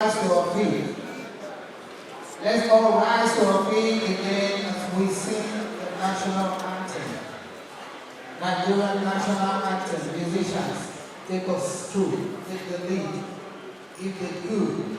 rise to our feet. Let's all rise to our feet again as we sing the national anthem. Nigerian national anthem. Musicians, take us through, take the lead, if they could.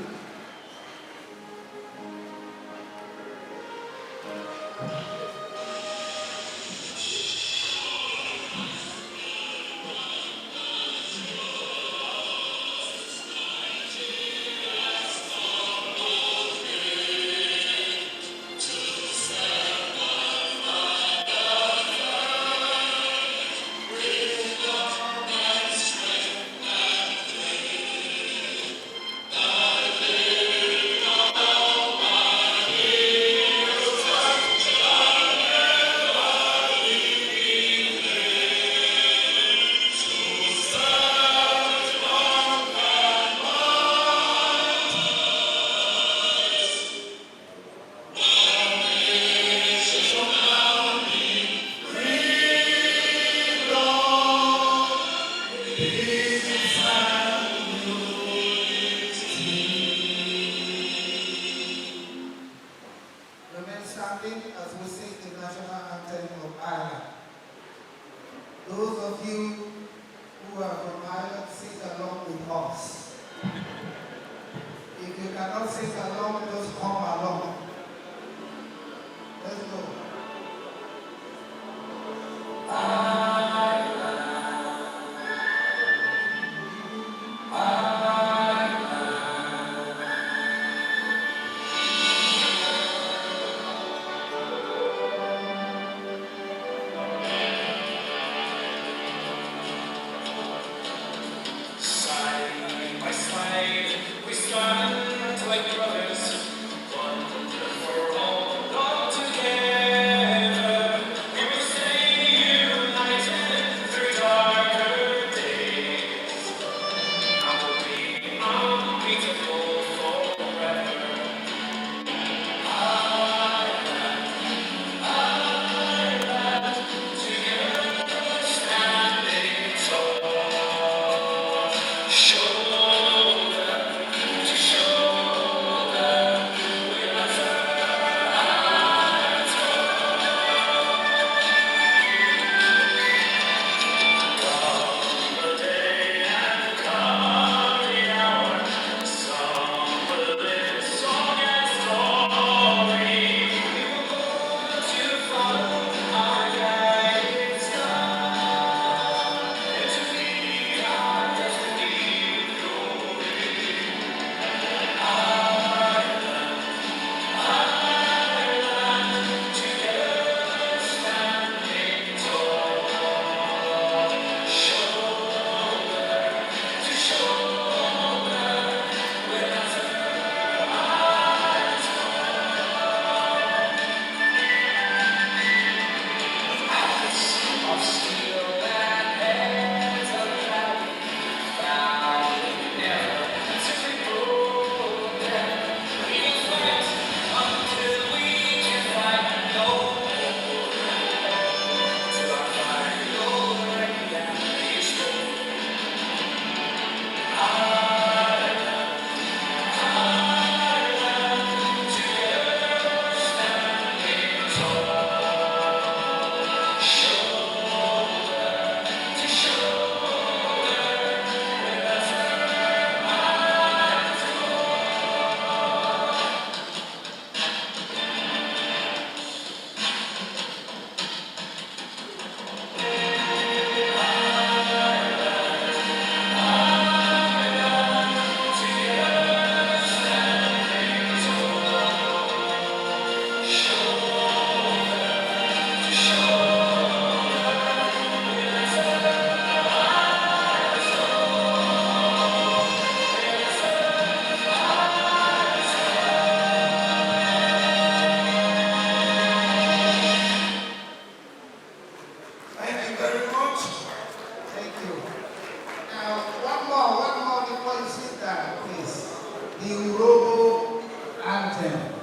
The Uruemu anthem.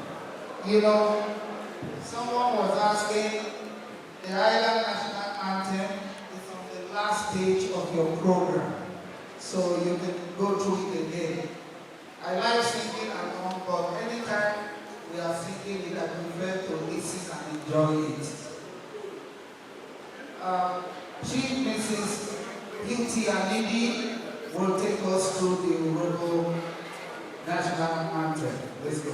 You know, someone was asking, the Island National Anthem is on the last page of your program, so you can go through it again. I like singing along, but anytime we are singing, we can prefer to listen and enjoy it. Chief Mrs. Beauty Anidi will take us through the Uruemu National Anthem. Let's go.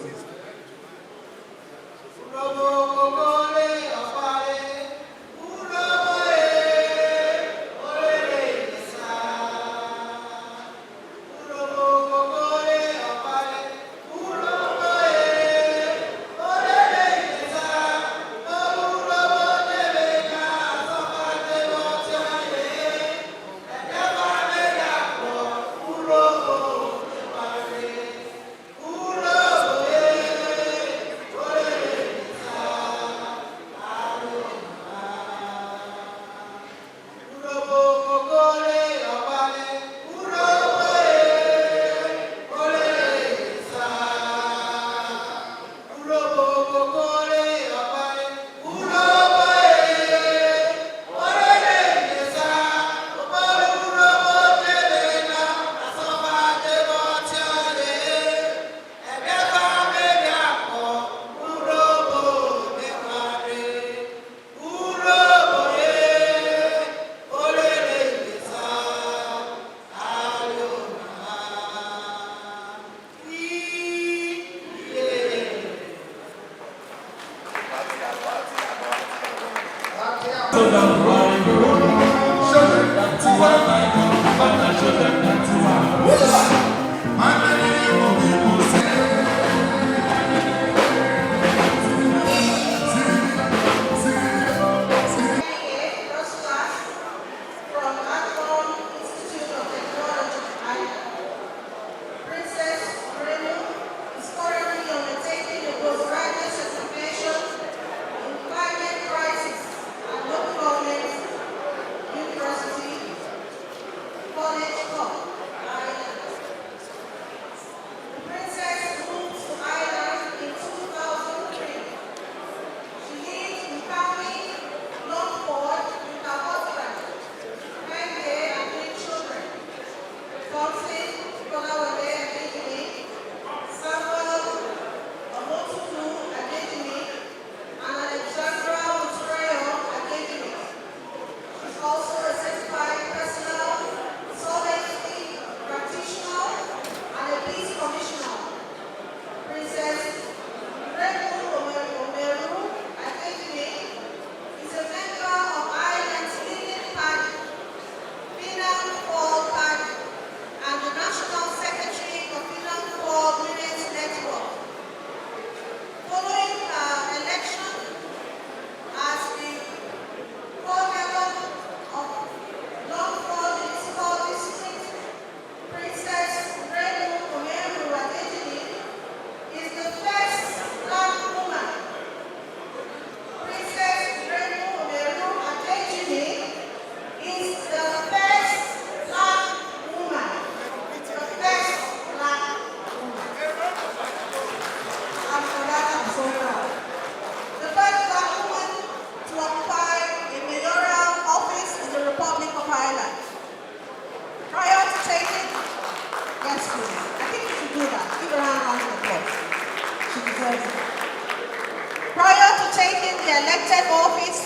Prior to taking the elected office,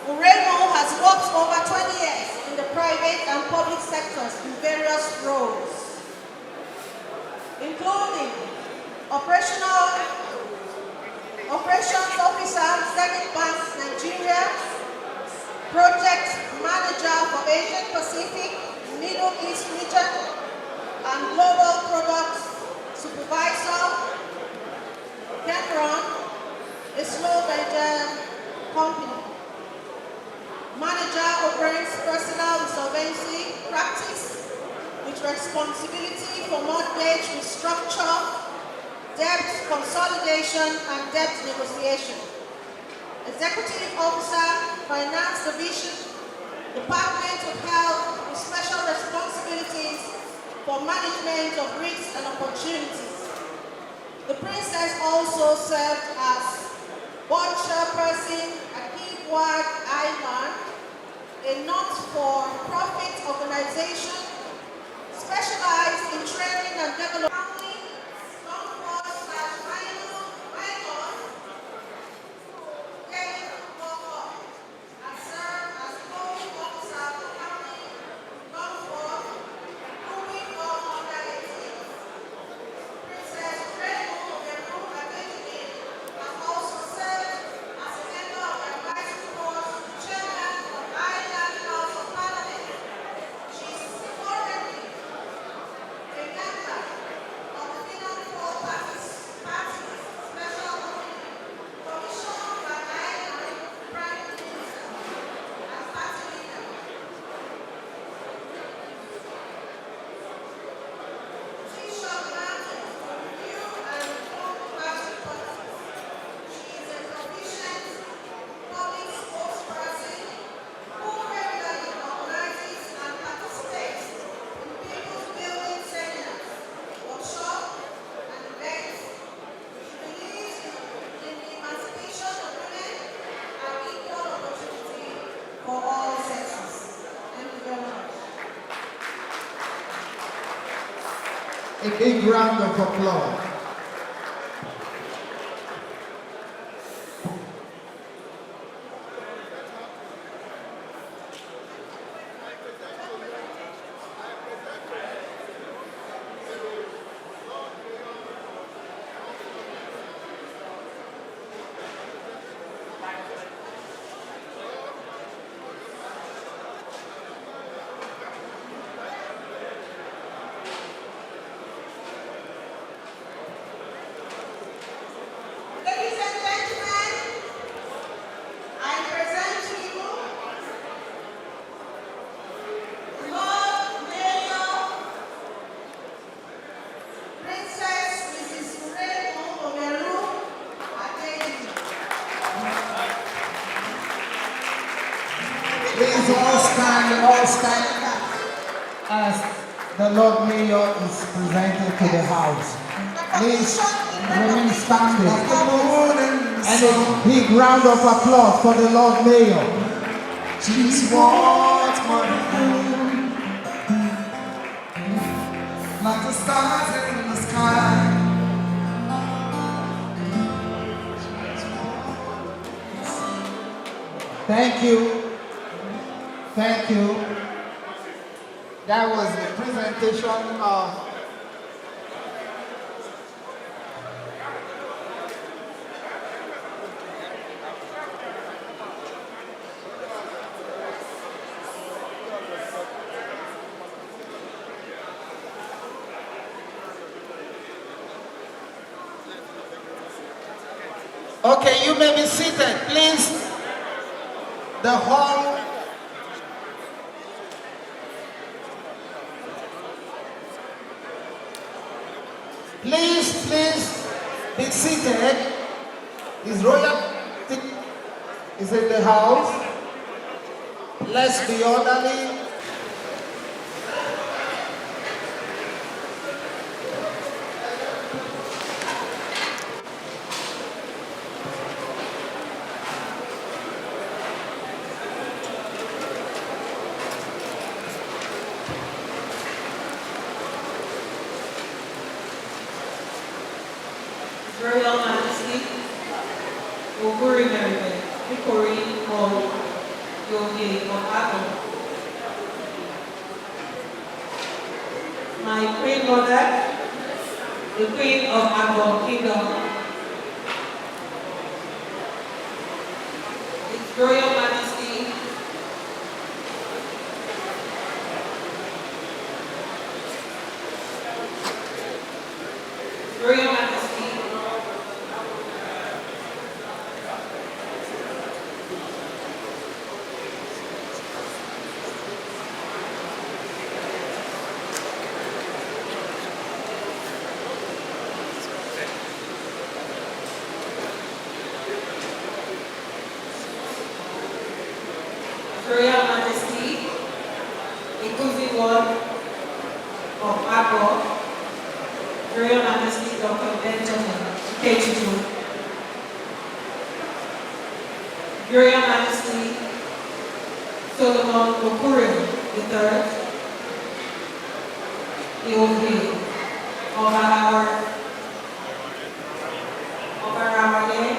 Uruemu has worked over 20 years in the private and public sectors in various roles, including operations officer, Zenith Bank Nigeria, project manager for Asian Pacific, Middle East region, and global product supervisor, Cameron, a Slovenian company. Manager operates personal insolvency practice with responsibility for mortgage restructure, debt consolidation, and debt negotiation. Executive Officer, Finance Division, Department of Health with special responsibilities for management of risks and opportunities. The Princess also served as board chairperson at Wiman Island, a not-for-profit organization specialized in training and development A big round of applause. Ladies and gentlemen, I present to you Lord Mayor Princess Mrs. Uruemu Omeru Adeji. Please all stand as the Lord Mayor is presented to the House. Please remain standing. And a big round of applause for the Lord Mayor. She's what money like the stars in the sky. Thank you. Thank you. That was the presentation of Okay, you may be seated, please. The hall. Please be seated. His royalty is in the house. Let's be orderly. Royal Majesty, Uruemu, Victory Hall, Yogi Omeru. My Queen Mother, the Queen of our Kingdom, His Royal Majesty, Royal Majesty, Royal Majesty, Ikuzi Ward of Abo, Royal Majesty Dr. Benjamin Kechitu, Royal Majesty Solomon Omeru III, Yogi of our day.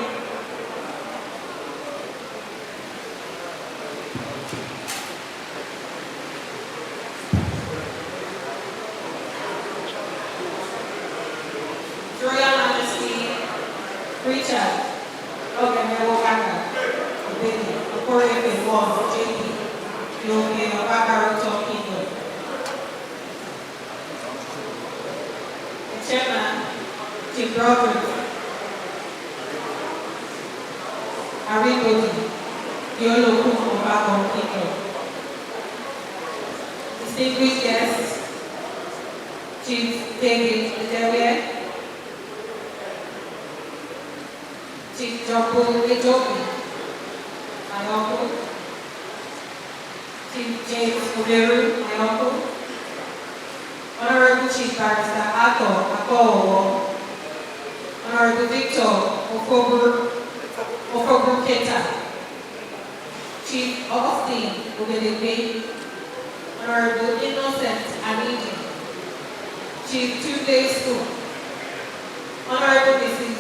Royal Majesty Richard Omeru Obedi, Okorefe Ward JP, Yogi of our Kingdom. The Chairman, Chief Robert Arigodi, Yoloku of our Kingdom. Distinguished guests, Chief David Edewe, Chief Joko Ejobi, my uncle, Chief James Omeru, my uncle, Honorable Chief Barrister Ako, Honorable Victor Ofobu Keta, Chief Austin Ogedegbe, Honorable Innocent Anidi, Chief 2-day school. Honorable Mrs.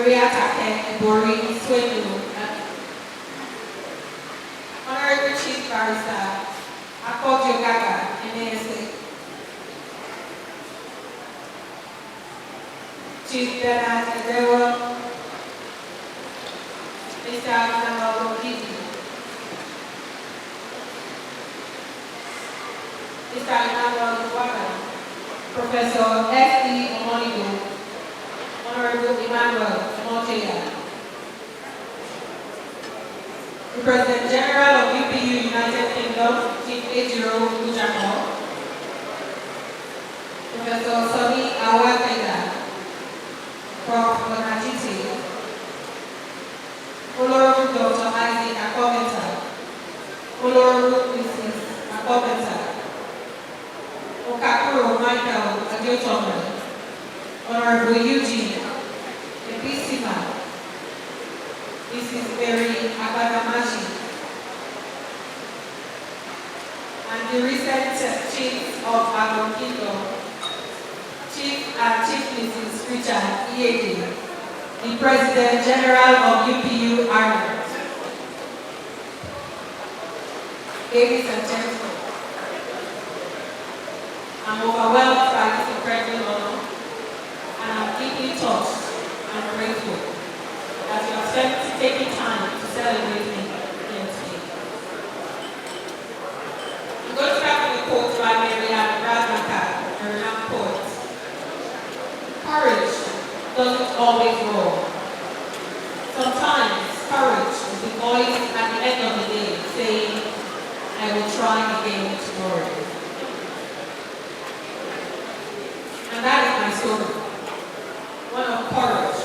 Uriatake Ibori Swenu. Honorable Chief Barrister Akpogio Gaga, NASA. Chief Bernard Edewo, Mr. Namalo Gidi, Mr. Namalo Wada, Professor S.D. Omonigo, Honorable Emmanuel Montella, the President General of UPU United Kingdom, Chief Ejiro Ujako, Professor Soni Awatega, Prof. Bonagiti, Honorable Dr. Isaac Akobeta, Honorable Mrs. Akobeta, Okakuro Michael Adeotomo, Honorable Eugene Episima, Mrs. Mary Abadamashi, and the recent Chiefs of our Kingdom, Chief and Chief Mrs. Richard Iede, the President General of UPU Ireland. Ladies and gentlemen, I'm overwhelmed by this incredible honor, and I'm deeply touched and grateful that you have spent taking time to celebrate me here today. I'm going to start with a quote by Marianne Radmacher, a renowned poet. Courage doesn't always roar. Sometimes courage is the voice at the end of the day saying, I will try again tomorrow. And that is my story. One of courage,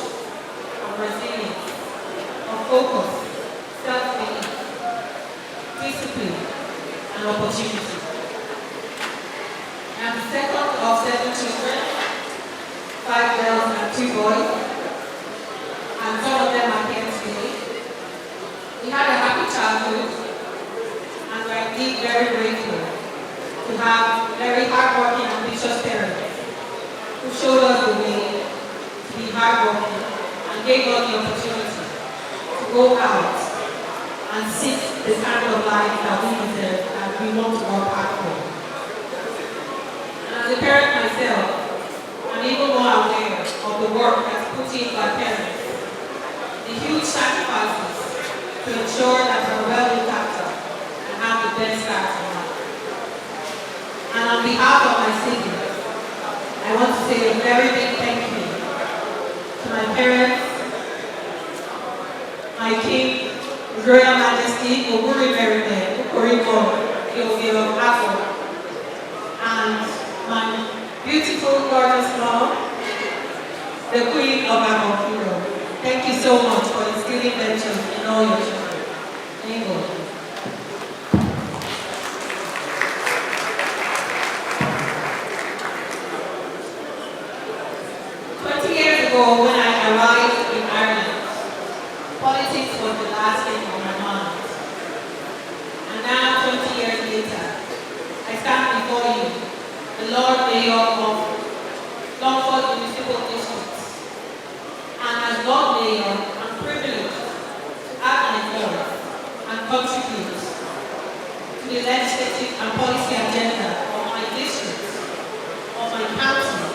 of resilience, of focus, self-belief, discipline, and opportunity. I am the second of 7 children, 5 girls and 2 boys, and some of them are here today. We had a happy childhood, and we're indeed very grateful to have very hardworking, ambitious parents who showed us the way to be hardworking and gave us the opportunity to go out and seek the kind of life that we deserve and we want to work hard for. And as a parent myself, I'm even more aware of the work that's put in by parents, the huge sacrifices to ensure that we're well looked after and have the best start in life. And on behalf of my siblings, I want to say a very big thank you to my parents, my king, His Royal Majesty, Oguri Merime, Okoriko, Yogiro Afo, and my beautiful, gorgeous mom, the Queen of our Kingdom. Thank you so much for instilling virtue in all your children. Thank you. 20 years ago, when I arrived in Ireland, politics was the last thing on my mind. And now, 20 years later, I stand before you, the Lord Mayor of Longford Municipal District. And as Lord Mayor, I'm privileged to act and influence and contribute to the legislative and policy agenda of my district, of my county,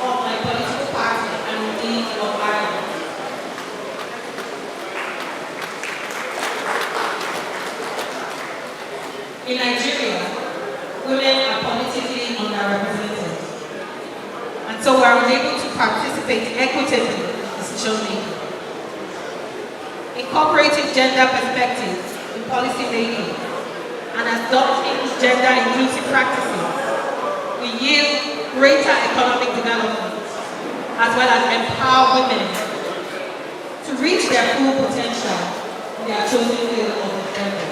of my political party, and indeed of Ireland. In Nigeria, women are politically underrepresented, and so we are unable to participate equitably in decision making. Incorporating gender perspectives in policy making and adopting gender inclusive practices will yield greater economic development as well as empower women to reach their full potential in their chosen field of employment.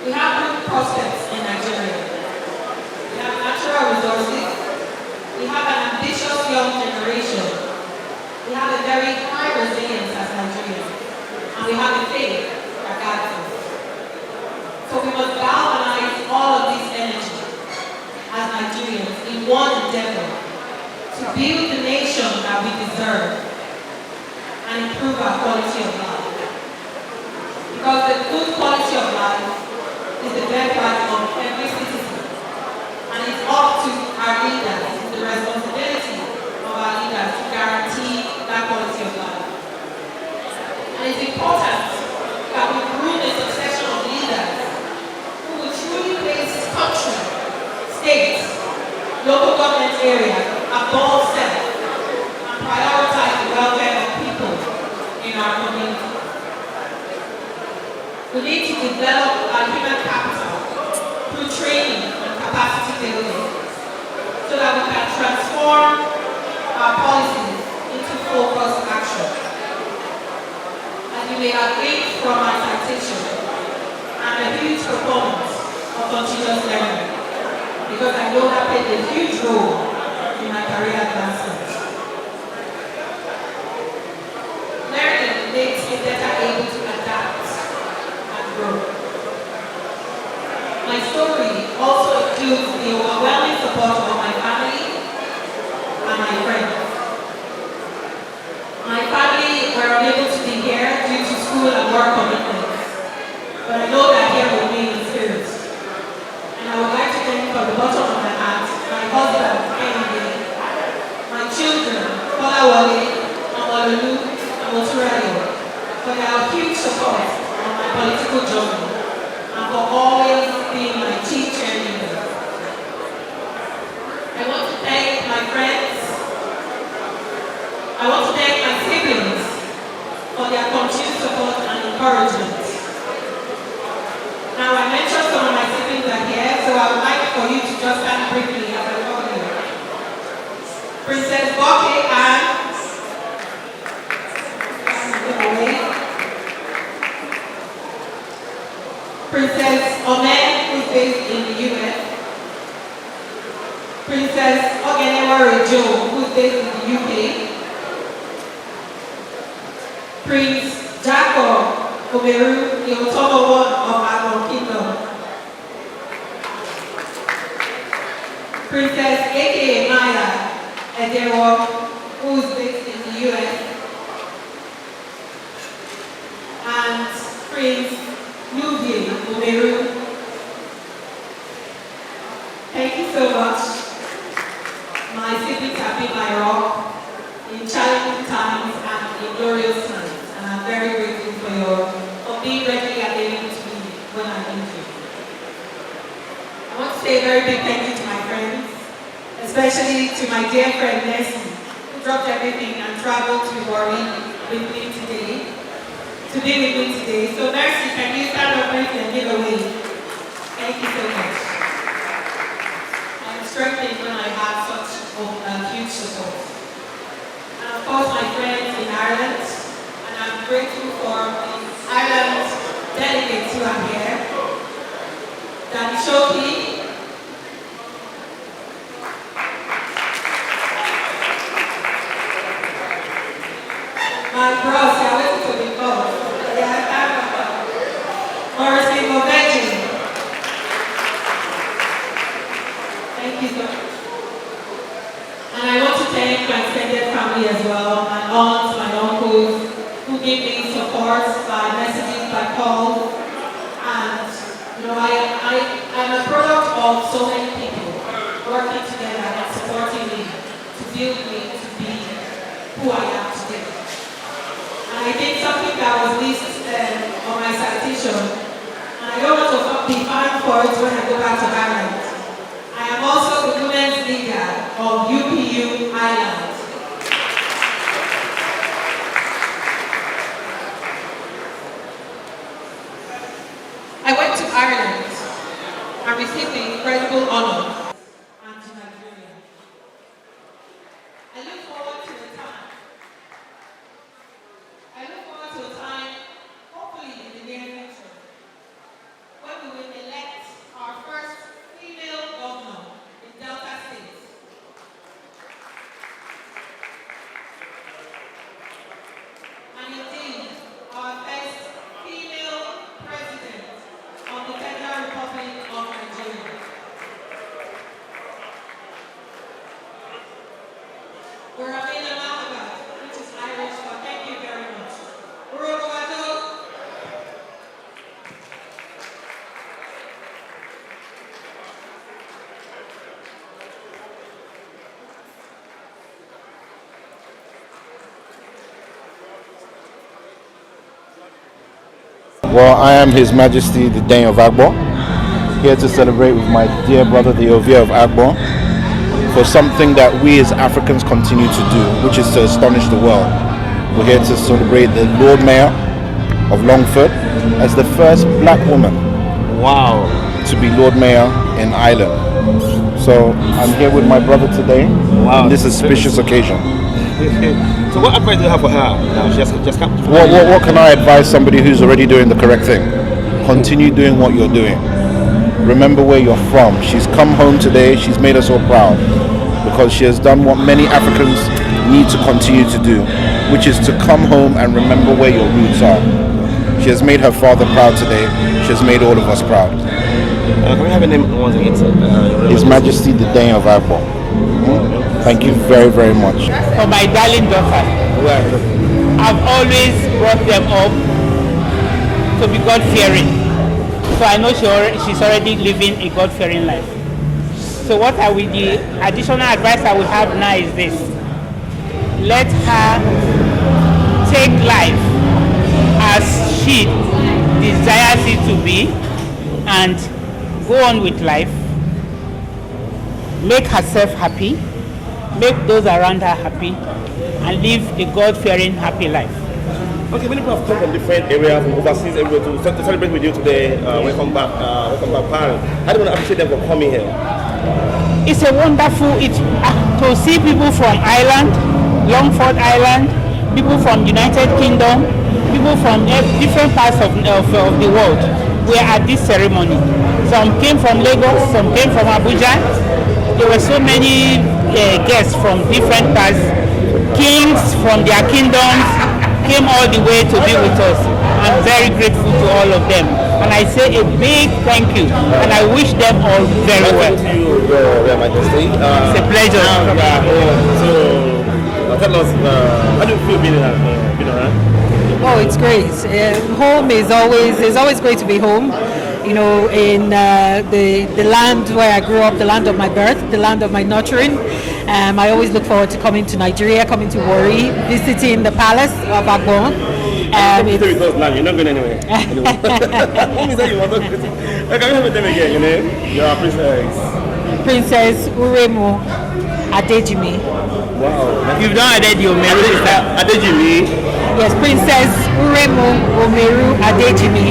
We have good prospects in Nigeria. We have natural resources. We have an ambitious young generation. We have a very high resilience as Nigerians. And we have a faith that guides us. So we must galvanize all of this energy as Nigerians to build the nation that we deserve and improve our quality of life. Because the good quality of life is the birthright of every citizen, and it's up to our leaders, it's the responsibility of our leaders to guarantee that quality of life. And it's important that we groom a succession of leaders who will truly place country, states, local government areas above self and prioritize the welfare of people in our community. We need to develop our human capital through training and capacity building so that we can transform our policies into focused action. As you may have gained from my citation, I'm a huge proponent of continuous learning because I know that played a huge role in my career advancement. Learning makes me better able to adapt and grow. My story also includes the overwhelming support of my family and my friends. My family were unable to be here due to school and work commitments, but I know that here with me in spirit. And I would like to thank from the bottom of my heart my husband, Kennedy, my children, Kolawole, Amalulu, and Moturayo, for their huge support on my political journey and for always being my chief cheerleader. I want to thank my friends. I want to thank my siblings for their continued support and encouragement. Now, I mentioned some of my siblings are here, so I would like for you to just stand briefly as I call you. Princess Boke and Princess Omeru, who's based in the US. Princess Ogeneware Joe, who's based in the UK. Prince Jacob Omeru, the Otomo one of our kingdom. Princess A.K.A. Maya Edewo, who's based in the US. And Prince Nubie Omeru. Thank you so much. My siblings have been my rock in challenging times and in glorious times. And I'm very grateful for being readily available to me when I need you. I want to say a very big thank you to my friends, especially to my dear friend Nessie, who dropped everything and traveled to Warri with me today, to be with me today. So Mercy, can you stand up briefly and give a wave? Thank you so much. I'm strengthened when I have such huge support. And of course my friends in Ireland, and I'm grateful for the Ireland delegates who are here. Daddy Shoki, my bros, I went to be both. Morrissey Moveji. Thank you so much. And I want to thank my extended family as well, my aunts, my uncles, who gave me support by messages, by calls. And you know, I'm a product of so many people working together and supporting me to build me to be who I am today. And I think something that was listed on my citation, and I don't want to be fined for it when I go back to Ireland. I am also the women's leader of UPU Ireland. I went to Ireland and received the incredible honor and to Nigeria. I look forward to a time, hopefully in the near future, when we will elect our first female governor in Delta State. Uruemu, which is Irish, but thank you very much. Uruemu. Well, I am His Majesty the Dane of Agbo, here to celebrate with my dear brother the Ovia of Agbo for something that we as Africans continue to do, which is to astonish the world. We're here to celebrate the Lord Mayor of Longford as the first black woman, wow, to be Lord Mayor in Ireland. So I'm here with my brother today on this auspicious occasion. So what advice do you have for her? Now she just come. What can I advise somebody who's already doing the correct thing? Continue doing what you're doing. Remember where you're from. She's come home today. She's made us all proud because she has done what many Africans need to continue to do, which is to come home and remember where your roots are. She has made her father proud today. She has made all of us proud. Can we have a name once again? His Majesty the Dane of Agbo. Thank you very, very much. For my darling daughter, I've always brought them up to be God-fearing. So I know she's already living a God-fearing life. So the additional advice I would have now is this. Let her take life as she desires it to be and go on with life. Make herself happy. Make those around her happy and live a God-fearing, happy life. Okay, many people have come from different areas, from overseas, everywhere to celebrate with you today. Welcome back, Paris. How do you want to appreciate them for coming here? It's a wonderful, to see people from Ireland, Longford Island, people from United Kingdom, people from different parts of the world were at this ceremony. Some came from Lagos, some came from Abuja. There were so many guests from different parts. Kings from their kingdoms came all the way to be with us. I'm very grateful to all of them. And I say a big thank you. And I wish them all very well. Thank you, Your Majesty. It's a pleasure. So, tell us, how do you feel being around? Oh, it's great. Home is always great to be home. You know, in the land where I grew up, the land of my birth, the land of my nurturing. I always look forward to coming to Nigeria, coming to Warri, visiting the palace of Agbon. You're not going anywhere. What means that you want to go? Can you have them again? Your name? Your princess. Princess Uruemu Adejimi. Wow. You've not added your Omeru sister. Adejimi. Yes, Princess Uruemu Omeru Adejimi.